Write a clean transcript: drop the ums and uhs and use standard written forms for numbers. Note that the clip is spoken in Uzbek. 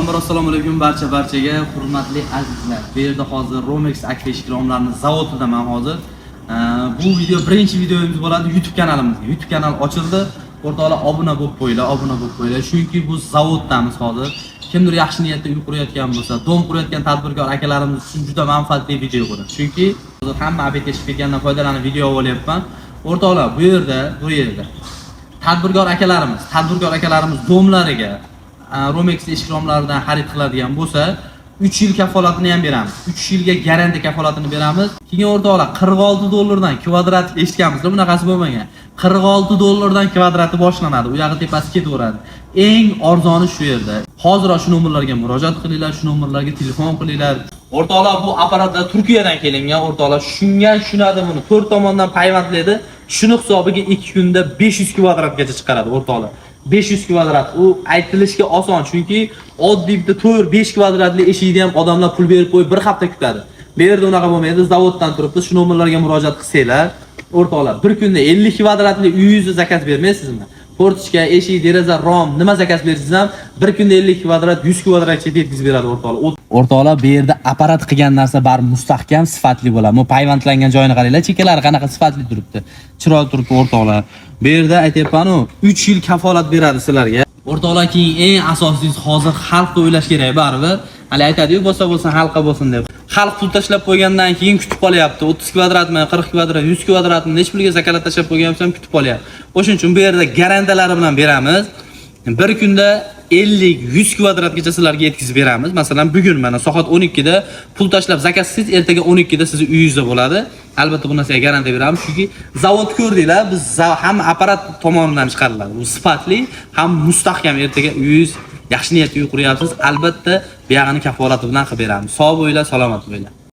Avvalambor assalomu alaykum barchaga, hurmatli azizlar. Bu yerda hozir Romex Akfa ikromlarini zavodida men hozir. Bu video birinchi videomiz bo'ladi YouTube kanalimizga. YouTube kanal ochildi. O'rtoqlar obuna bo'lib qo'yinglar, chunki bu zavoddamiz hozir. Kimdir yaxshi niyatda uy qurayotgan bo'lsa, dom qurayotgan tadbirkor akalarimiz uchun juda manfaatli video bo'ladi. Chunki hozir hamma obed yashib ketgandan foydalanib video olyapman. O'rtoqlar, bu yerda tadbirkor akalarimiz domlariga Romex ikromlaridan xarid qiladigan bo'lsa, 3 yil kafolatini ham beramiz. 3 yilga garantiya kafolatini beramiz. Keyin o'rtoqlar $46 kvadrat eshitganmizlar, bunaqasi bo'lmagan. $46 kvadrati boshlanadi. U yog'i tepasi ketaveradi. Eng arzoni shu yerda. Hozir shu nomerlarga murojaat qilinglar, shu nomerlarga telefon qilinglar. O'rtoqlar, bu apparatlar Turkiyadan kelingan, o'rtoqlar. Tushunadi buni. 4 tomondan payvandlaydi. Shuni hisobiga 2 kunda 500 kvadratgacha chiqaradi, o'rtoqlar. 500 kvadrat. U aytilishga oson, chunki oddiy bitta 4-5 kvadratli eshikni ham odamlar pul berib qo'yib bir hafta kutadi. Bu yerda unaqa bo'lmaydi. Zavoddan turibdi. Shu nomerlarga murojaat qilsanglar, o'rtoqlar, bir kunda 50 kvadratli uyingizni zakaz bermaysizmi? Portichka, eshik, deraza, rom, nima zakaz bersangiz ham bir kunda 50 kvadrat, 100 kvadratgacha yetkazib beradi, o'rtoqlar. O'rtoqlar, bu yerda apparat qilgan narsa bari mustahkam, sifatli bo'ladi. Bu payvandlangan joyini qaranglar, chekalari qanaqa sifatli turibdi. Chiroyli turibdi, o'rtoqlar. Bu yerda aytayapman-ku, 3 yil kafolat beradi sizlarga. O'rtoqlar, keyin eng asosiysi hozir xalqni o'ylash kerak baribir. Hali aytadi-yu, bo'lsa xalqqa bo'lsin deb. Xalq pul tashlab qo'ygandan keyin kutib qolyapti. 30 kvadratmi, 40 kvadrat, 100 kvadratmi, nech pulga zakalat tashlab qo'ygan bo'lsam kutib qolyapti. O'shuning uchun bu yerda garantiyalari bilan beramiz. Bir kunda 50-100 kvadratgacha sizlarga yetkazib beramiz. Masalan, bugun mana soat 12 da pul tashlab zakazsiz, ertaga 12 da sizning uyingizda bo'ladi. Albatta bu narsaga garantiya beramiz, chunki zavod ko'rdinglar, biz ham apparat tomonidan chiqariladi. Bu sifatli, ham mustahkam. Ertaga uyingiz yaxshi niyatda uy quryapsiz, albatta bu yog'ini kafolati bilan qilib beramiz. Sog' bo'linglar, salomat bo'linglar.